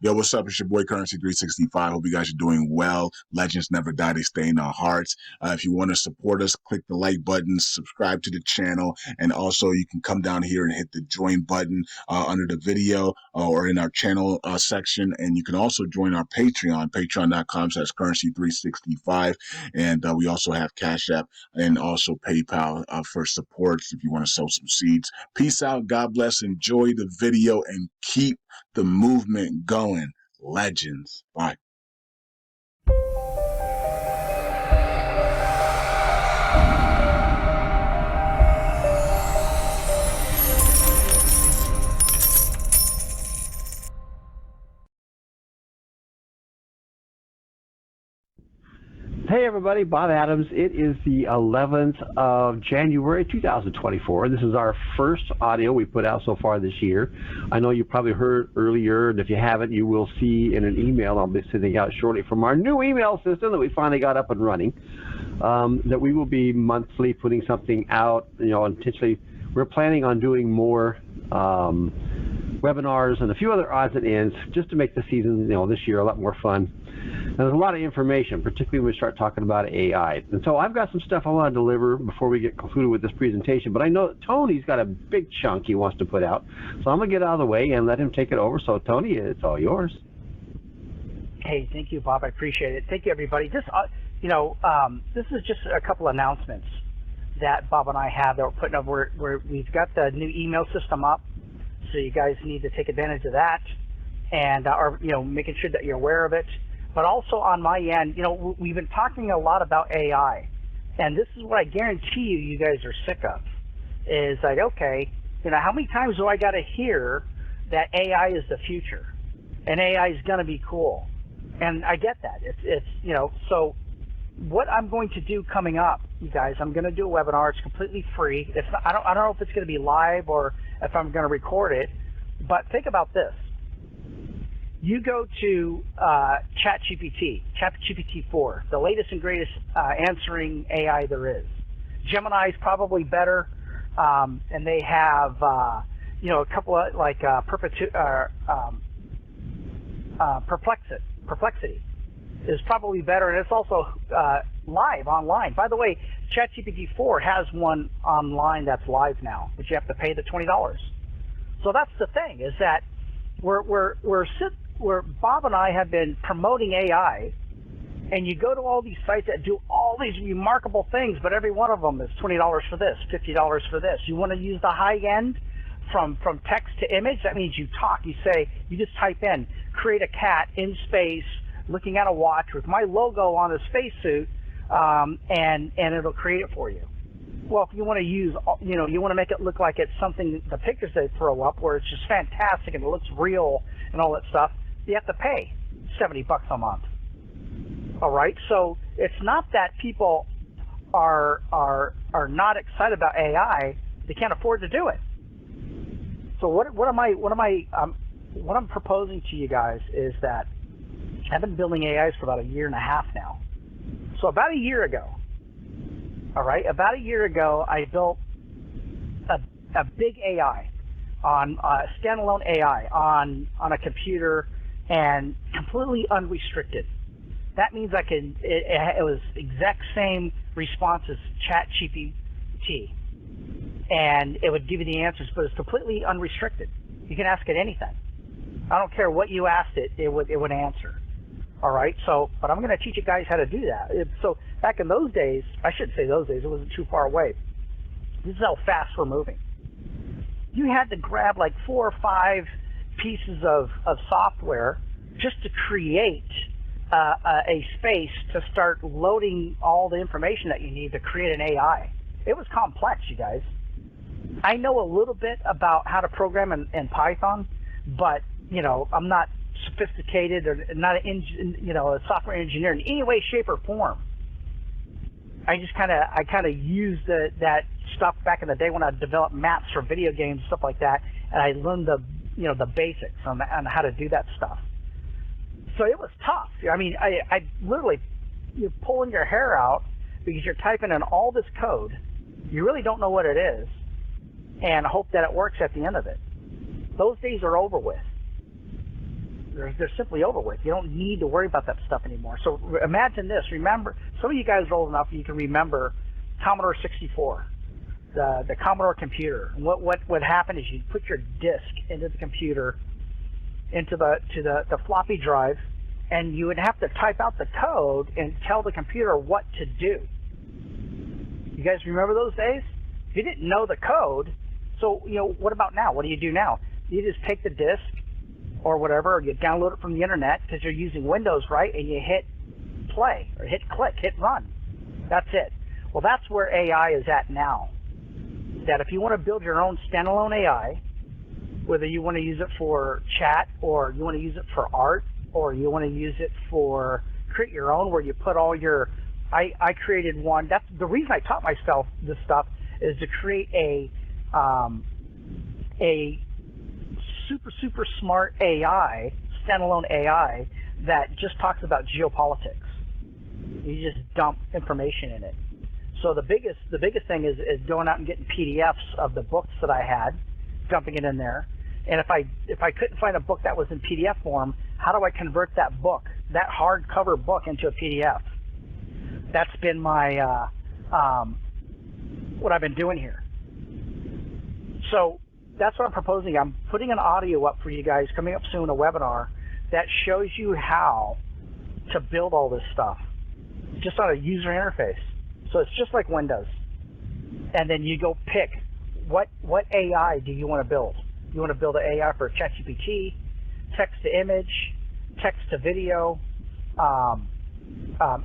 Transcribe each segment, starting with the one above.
Yo, what's up? It's your boy Currency 365. Hope you guys are doing well. Legends never die, they stay in our hearts. If you want to support us, click the like button, subscribe to the channel, and also you can come down here and hit the join button under the video or in our channel section. And you can also join our Patreon, patreon.com/currency365. And we also have Cash App and also PayPal for support if you want to sow some seeds. Peace out. God bless. Enjoy the video and keep the movement going. Legends. Bye. Hey everybody, Bob Adams. It is the 11th of January 2024. This is our first audio we put out so far this year. I know you probably heard earlier, and if you haven't, you will see in an email I'll be sending out shortly from our new email system that we finally got up and running, that we will be monthly putting something out. Intentionally, we're planning on doing more webinars and a few other odds and ends just to make the season, this year a lot more fun. And there's a lot of information, particularly when we start talking about AI. And so I've got some stuff I want to deliver before we get concluded with this presentation, but I know that Tony's got a big chunk he wants to put out. So I'm going to get out of the way and let him take it over. So Tony, it's all yours. Hey, thank you, Bob. I appreciate it. Thank you, everybody. This is just a couple announcements that Bob and I have that we're putting up. We've got the new email system up, so you guys need to take advantage of that, and making sure that you're aware of it. But also on my end, we've been talking a lot about AI, and this is what I guarantee you guys are sick of, is like, okay, how many times do I got to hear that AI is the future, and AI is going to be cool? And I get that. It's so what I'm going to do coming up, you guys, I'm going to do a webinar. It's completely free. It's not, I don't know if it's going to be live or if I'm going to record it, but think about this. You go to ChatGPT 4, the latest and greatest answering AI there is. Gemini is probably better, and they have a couple of Perplexity is probably better, and it's also live online. By the way, ChatGPT 4 has one online that's live now, but you have to pay the $20. So that's the thing, is that where Bob and I have been promoting AI, and you go to all these sites that do all these remarkable things, but every one of them is $20 for this, $50 for this. You want to use the high end from text to image? That means you talk. You just type in, create a cat in space looking at a watch with my logo on a spacesuit, and it'll create it for you. Well, if you want to use, you want to make it look like it's something, the pictures they throw up where it's just fantastic and it looks real and all that stuff, you have to pay $70 a month. All right, so it's not that people are not excited about AI; they can't afford to do it. So what I'm proposing to you guys is that I've been building AIs for about a year and a half now. So about a year ago, I built a big AI on standalone AI on a computer, and completely unrestricted. That means I can. It was exact same response as ChatGPT, and it would give you the answers, but it's completely unrestricted. You can ask it anything. I don't care what you asked it; it would answer. All right. So, but I'm going to teach you guys how to do that. So back in those days, I should say those days, it wasn't too far away. This is how fast we're moving. You had to grab like 4 or 5 pieces of software just to create a space to start loading all the information that you need to create an AI. It was complex, you guys. I know a little bit about how to program in Python, but I'm not sophisticated or not a software engineer in any way, shape, or form. I kind of used that stuff back in the day when I developed maps for video games and stuff like that, and I learned the basics on how to do that stuff. So it was tough. I mean, I literally, you're pulling your hair out because you're typing in all this code. You really don't know what it is, and hope that it works at the end of it. Those days are over with. They're simply over with. You don't need to worry about that stuff anymore. So imagine this. Remember, some of you guys are old enough you can remember Commodore 64, the Commodore computer. And what happened is you'd put your disk into the computer, into the floppy drive, and you would have to type out the code and tell the computer what to do. You guys remember those days? If you didn't know the code, so what about now? What do you do now? You just take the disk or whatever, or you download it from the internet because you're using Windows, right? And you hit play or hit click, hit run. That's it. Well, that's where AI is at now. That if you want to build your own standalone AI, whether you want to use it for chat or you want to use it for art or you want to use it for create your own where you put all your, I created one. That's the reason I taught myself this stuff, is to create a super smart AI, standalone AI that just talks about geopolitics. You just dump information in it. So the biggest thing is going out and getting PDFs of the books that I had, dumping it in there. And if I couldn't find a book that was in PDF form, how do I convert that book, that hardcover book, into a PDF? That's been my what I've been doing here. So that's what I'm proposing. I'm putting an audio up for you guys coming up soon, a webinar that shows you how to build all this stuff just on a user interface. So it's just like Windows. And then you go pick what AI do you want to build. You want to build an AI for ChatGPT, text to image, text to video,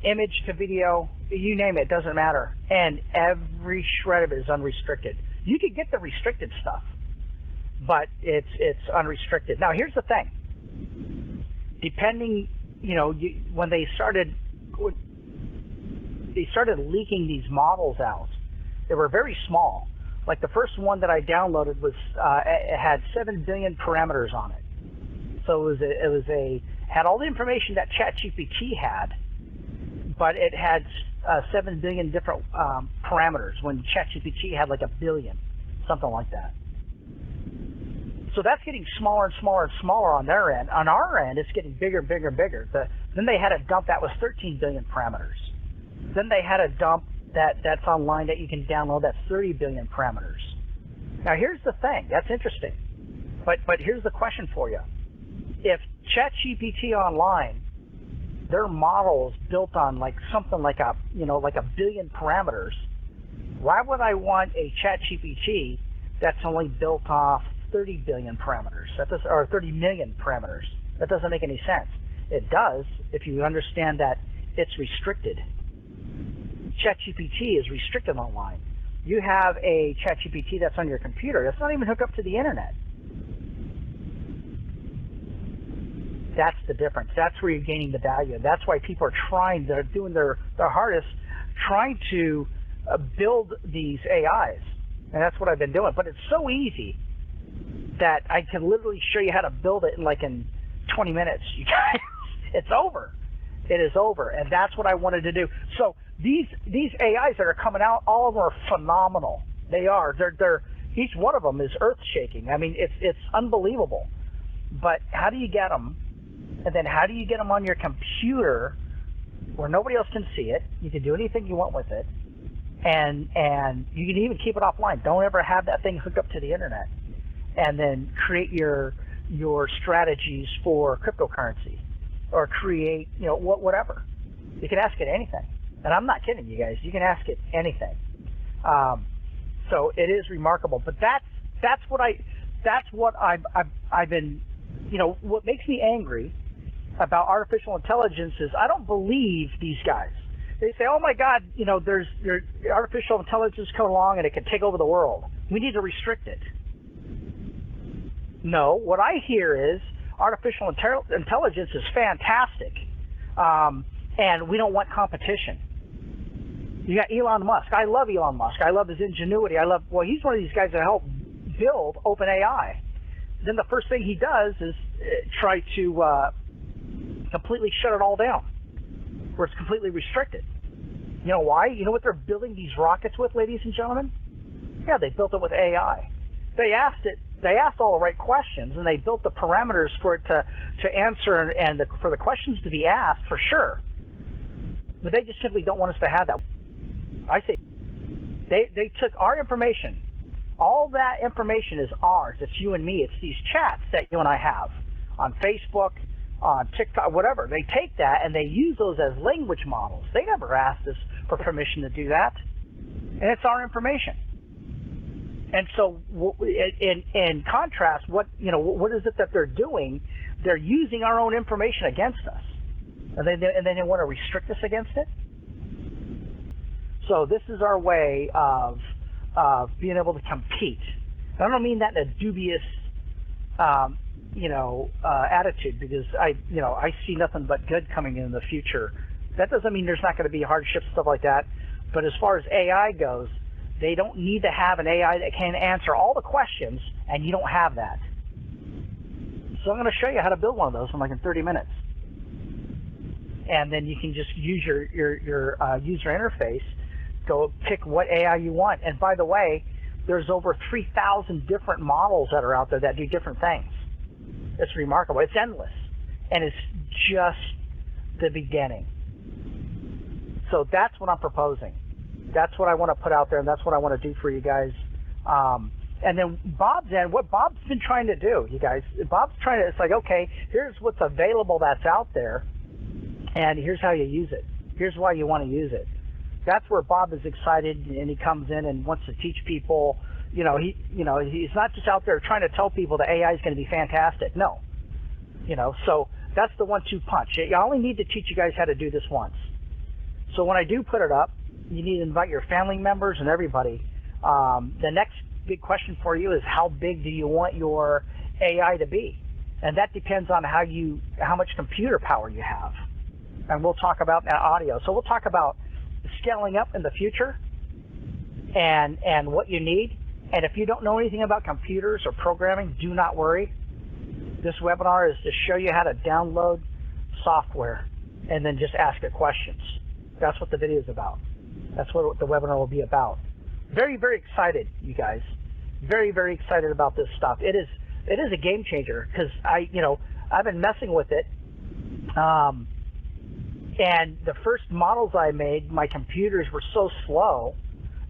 image to video, you name it, doesn't matter. And every shred of it is unrestricted. You could get the restricted stuff, but it's unrestricted. Now here's the thing. Depending, when they started leaking these models out, they were very small. Like the first one that I downloaded was it had 7 billion parameters on it. So it had all the information that ChatGPT had, but it had 7 billion different parameters when ChatGPT had like 1 billion, something like that. So that's getting smaller and smaller and smaller on their end. On our end, it's getting bigger and bigger and bigger. Then they had a dump that was 13 billion parameters. Then they had a dump that's online that you can download that's 30 billion parameters. Now here's the thing, that's interesting. But here's the question for you. If ChatGPT online, their model is built on like something like a 1 billion parameters, why would I want a ChatGPT that's only built off 30 billion parameters? Or 30 million parameters. That doesn't make any sense. It does if you understand that it's restricted. ChatGPT is restricted online. You have a ChatGPT that's on your computer that's not even hooked up to the internet. That's the difference. That's where you're gaining the value. That's why people are they're doing their hardest trying to build these AIs. And that's what I've been doing. But it's so easy that I can literally show you how to build it in 20 minutes. You guys, it's over. It is over. And that's what I wanted to do. So these AIs that are coming out, all of them are phenomenal. They are. They're each one of them is earth-shaking. I mean, it's unbelievable. But how do you get them? And then how do you get them on your computer where nobody else can see it? You can do anything you want with it. And you can even keep it offline. Don't ever have that thing hooked up to the internet. And then create your strategies for cryptocurrency or create, whatever. You can ask it anything. And I'm not kidding you guys. You can ask it anything. So it is remarkable. But that's what I've been, what makes me angry about artificial intelligence is I don't believe these guys. They say, oh my God, there's artificial intelligence come along and it can take over the world. We need to restrict it. No, what I hear is artificial intelligence is fantastic, and we don't want competition. You got Elon Musk. I love Elon Musk. I love his ingenuity. He's one of these guys that helped build OpenAI. Then the first thing he does is try to completely shut it all down, where it's completely restricted. You know why? You know what they're building these rockets with, ladies and gentlemen? Yeah, they built it with AI. They asked it, they asked all the right questions, and they built the parameters for it to answer and for the questions to be asked, for sure. But they just simply don't want us to have that. I say they took our information. All that information is ours. It's you and me. It's these chats that you and I have on Facebook, on TikTok, whatever. They take that and they use those as language models. They never asked us for permission to do that. And it's our information. And so in contrast, what is it that they're doing? They're using our own information against us. And then they want to restrict us against it. So this is our way of being able to compete. And I don't mean that in a dubious attitude, because I see nothing but good coming in the future. That doesn't mean there's not going to be hardships, stuff like that. But as far as AI goes, they don't need to have an AI that can answer all the questions, and you don't have that. So I'm going to show you how to build one of those in 30 minutes. And then you can just use your user interface, go pick what AI you want. And by the way, there's over 3,000 different models that are out there that do different things. It's remarkable. It's endless. And it's just the beginning. So that's what I'm proposing. That's what I want to put out there, and that's what I want to do for you guys. And then what Bob's been trying to do, you guys, it's like, okay, here's what's available that's out there, and here's how you use it. Here's why you want to use it. That's where Bob is excited, and he comes in and wants to teach people. He's not just out there trying to tell people that AI is going to be fantastic. No. So that's the 1-2 punch. I only need to teach you guys how to do this once. So when I do put it up, you need to invite your family members and everybody. The next big question for you is, how big do you want your AI to be? And that depends on how much computer power you have. And we'll talk about that audio. So we'll talk about scaling up in the future and what you need. And if you don't know anything about computers or programming, do not worry. This webinar is to show you how to download software and then just ask it questions. That's what the video is about. That's what the webinar will be about. Very, very excited, you guys. Very, very excited about this stuff. It is a game changer, because I've been messing with it. And the first models I made, my computers were so slow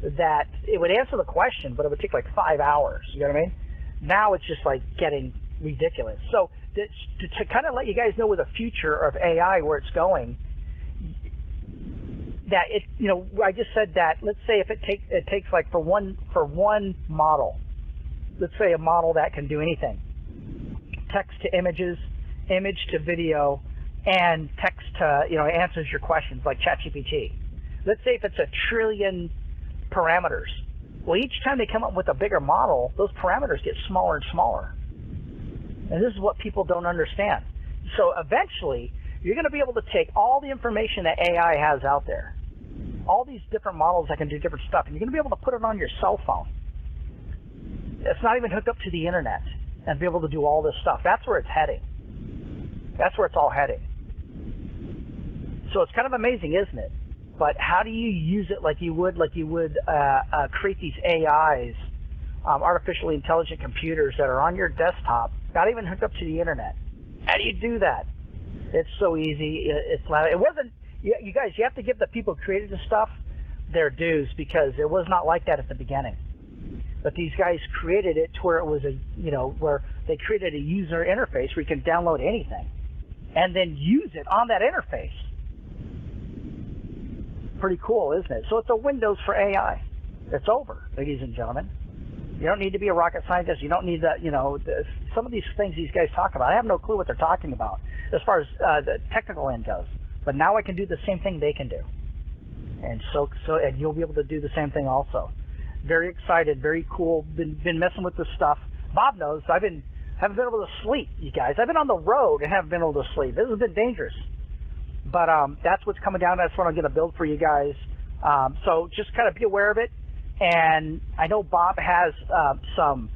that it would answer the question, but it would take 5 hours. You know what I mean? Now it's just getting ridiculous. So to kind of let you guys know where the future of AI, where it's going, that I just said that, let's say if it takes for one model, let's say a model that can do anything, text to images, image to video, and text to, answers your questions like ChatGPT. Let's say if it's 1 trillion parameters. Well, each time they come up with a bigger model, those parameters get smaller and smaller. And this is what people don't understand. So eventually, you're going to be able to take all the information that AI has out there, all these different models that can do different stuff, and you're going to be able to put it on your cell phone. It's not even hooked up to the internet, and be able to do all this stuff. That's where it's heading. That's where it's all heading. So it's kind of amazing, isn't it? But how do you use it like you would create these AIs, artificially intelligent computers that are on your desktop, not even hooked up to the internet? How do you do that? It's so easy. It wasn't. You guys, you have to give the people who created the stuff their dues, because it was not like that at the beginning. But these guys created it to where it was where they created a user interface where you can download anything and then use it on that interface. Pretty cool, isn't it? So it's a Windows for AI. It's over, ladies and gentlemen. You don't need to be a rocket scientist. You don't need that. Some of these things these guys talk about, I have no clue what they're talking about as far as the technical end goes. But now I can do the same thing they can do, and and you'll be able to do the same thing also. Very excited, very cool. Been messing with this stuff. Bob knows haven't been able to sleep, you guys. I've been on the road and haven't been able to sleep. This has been dangerous. But that's what's coming down. That's what I'm going to build for you guys. So just kind of be aware of it. And I know Bob has some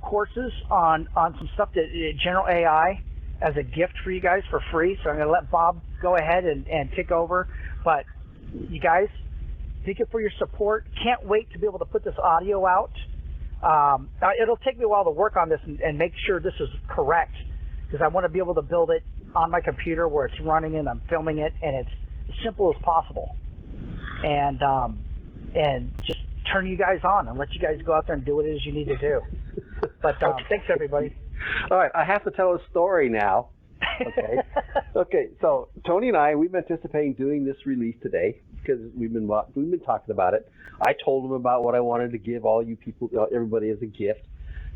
courses on some stuff, general AI, as a gift for you guys for free. So I'm going to let Bob go ahead and take over. But you guys, thank you for your support. Can't wait to be able to put this audio out. It'll take me a while to work on this and make sure this is correct, because I want to be able to build it on my computer where it's running and I'm filming it, and it's as simple as possible. And just turn you guys on and let you guys go out there and do what it is you need to do. But thanks, everybody. All right, I have to tell a story now. Okay. Okay. So Tony and I, we've been anticipating doing this release today because we've been talking about it. I told him about what I wanted to give all you people, everybody, as a gift,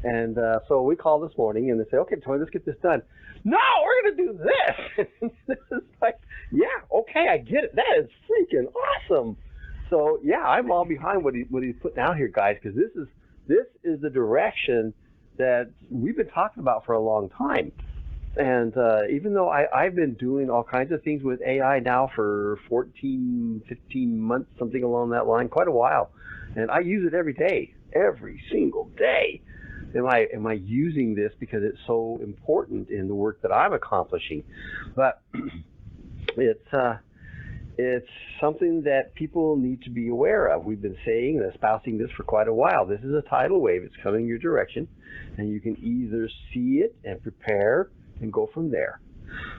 and so we called this morning and they say, "Okay, Tony, let's get this done." No, we're going to do this. This is like, yeah, okay, I get it. That is freaking awesome. So yeah, I'm all behind what he's putting out here, guys, because this is the direction that we've been talking about for a long time. And even though I've been doing all kinds of things with AI now for 14, 15 months, something along that line, quite a while, and I use it every day, every single day. Am I using this because it's so important in the work that I'm accomplishing? But it's something that people need to be aware of. We've been saying and espousing this for quite a while. This is a tidal wave. It's coming your direction, and you can either see it and prepare and go from there.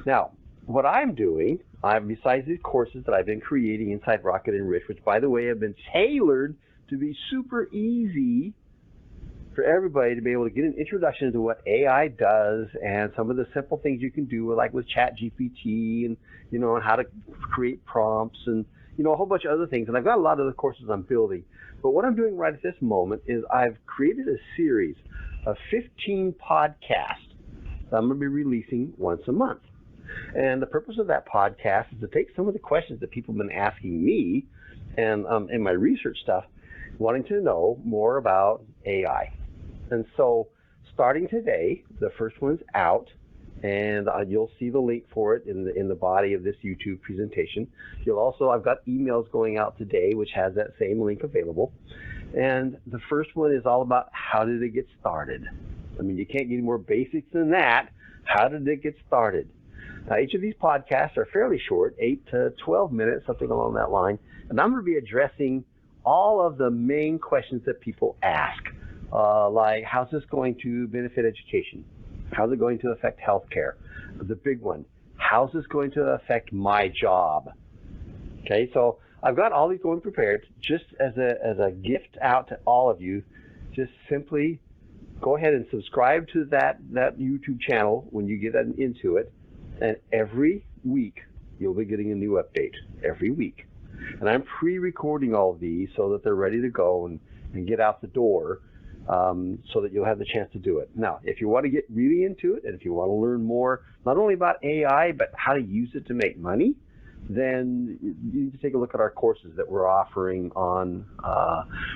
Now, what I'm doing, besides these courses that I've been creating inside Rocket Enrich, which, by the way, have been tailored to be super easy for everybody to be able to get an introduction to what AI does and some of the simple things you can do, like with ChatGPT and, and how to create prompts and, a whole bunch of other things. And I've got a lot of the courses I'm building. But what I'm doing right at this moment is I've created a series of 15 podcasts that I'm going to be releasing once a month. And the purpose of that podcast is to take some of the questions that people have been asking me and in my research stuff, wanting to know more about AI. And so starting today, the first one's out, and you'll see the link for it in the body of this YouTube presentation. I've got emails going out today which has that same link available. And the first one is all about how did it get started. I mean, you can't get any more basics than that. How did it get started? Now, each of these podcasts are fairly short, 8 to 12 minutes, something along that line. And I'm going to be addressing all of the main questions that people ask, like how's this going to benefit education? How's it going to affect healthcare? The big one, how's this going to affect my job? Okay, so I've got all these going prepared just as a gift out to all of you. Just simply go ahead and subscribe to that YouTube channel when you get into it, and every week you'll be getting a new update every week. And I'm pre-recording all of these so that they're ready to go and get out the door, so that you'll have the chance to do it. Now, if you want to get really into it, and if you want to learn more, not only about AI, but how to use it to make money, then you need to take a look at our courses that we're offering on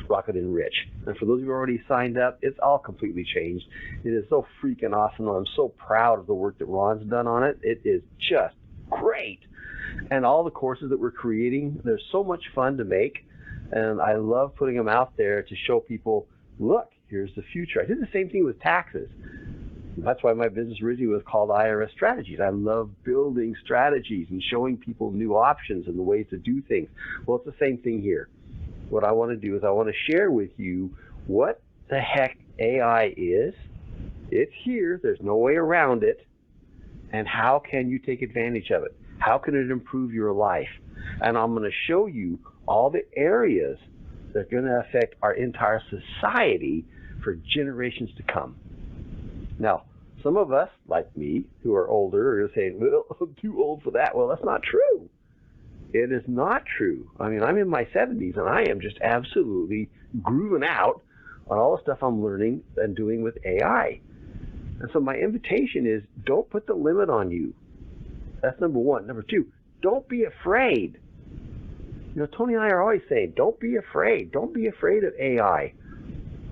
Rocket Enrich. And for those of you who already signed up, it's all completely changed. It is so freaking awesome. I'm so proud of the work that Ron's done on it. It is just great. And all the courses that we're creating, they're so much fun to make. And I love putting them out there to show people, look, here's the future. I did the same thing with taxes. That's why my business originally was called IRS Strategies. I love building strategies and showing people new options and the ways to do things. Well, it's the same thing here. What I want to do is I want to share with you what the heck AI is. It's here. There's no way around it. And how can you take advantage of it? How can it improve your life? And I'm going to show you all the areas that are going to affect our entire society for generations to come. Now, some of us, like me, who are older, are going to say, well, I'm too old for that. Well, that's not true. It is not true. I mean, I'm in my 70s, and I am just absolutely grooving out on all the stuff I'm learning and doing with AI. And so my invitation is, don't put the limit on you. That's number one. Number two, don't be afraid. Tony and I are always saying, don't be afraid. Don't be afraid of AI.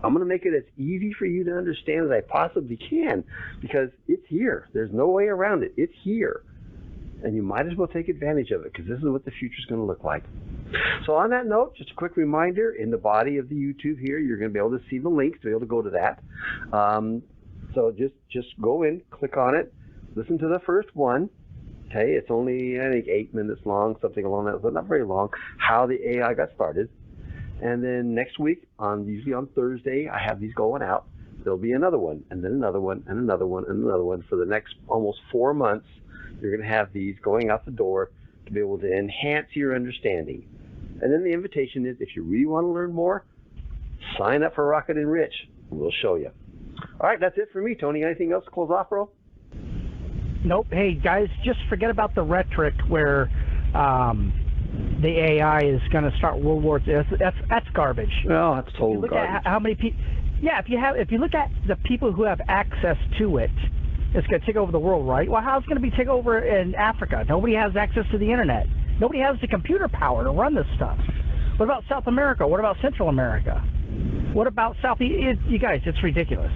I'm going to make it as easy for you to understand as I possibly can, because it's here. There's no way around it. It's here. And you might as well take advantage of it, because this is what the future is going to look like. So on that note, just a quick reminder, in the body of the YouTube here, you're going to be able to see the links to be able to go to that. So just go in, click on it, listen to the first one. Okay, it's only, I think, 8 minutes long, something along that, but not very long, how the AI got started. And then next week, usually on Thursday, I have these going out. There'll be another one, and then another one, and another one, and another one. For the next almost 4 months, you're going to have these going out the door to be able to enhance your understanding. And then the invitation is, if you really want to learn more, sign up for Rocket and Rich. We'll show you. All right, that's it for me, Tony. Anything else to close off, bro? Nope. Hey, guys, just forget about the rhetoric where the AI is going to start World War II. That's garbage. Well, that's total look garbage. At how many people? Yeah, if you look at the people who have access to it, it's going to take over the world, right? Well, how's it going to be take over in Africa? Nobody has access to the internet. Nobody has the computer power to run this stuff. What about South America? What about Central America? What about Southeast? You guys, it's ridiculous.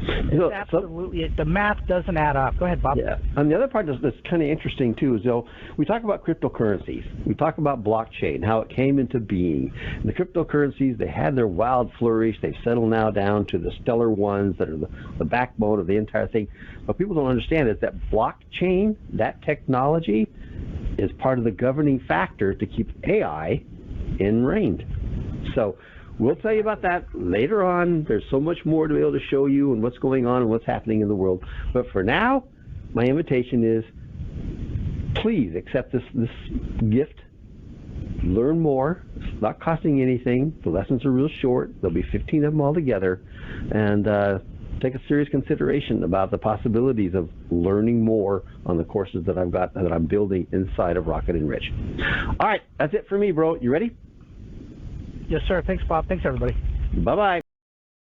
It's absolutely, the math doesn't add up. Go ahead, Bob. Yeah, and the other part that's kind of interesting too is, though, we talk about cryptocurrencies, we talk about blockchain, how it came into being. And the cryptocurrencies, they had their wild flourish. They've settled now down to the stellar ones that are the backbone of the entire thing. What people don't understand is that blockchain, that technology, is part of the governing factor to keep AI ingrained. So we'll tell you about that later on. There's so much more to be able to show you and what's going on and what's happening in the world. But for now, my invitation is, please accept this gift. Learn more. It's not costing anything. The lessons are real short. There'll be 15 of them all together. And take a serious consideration about the possibilities of learning more on the courses that I've got, that I'm building inside of Rocket and Rich. All right, that's it for me, bro. You ready? Yes, sir. Thanks, Bob. Thanks, everybody. Bye-bye.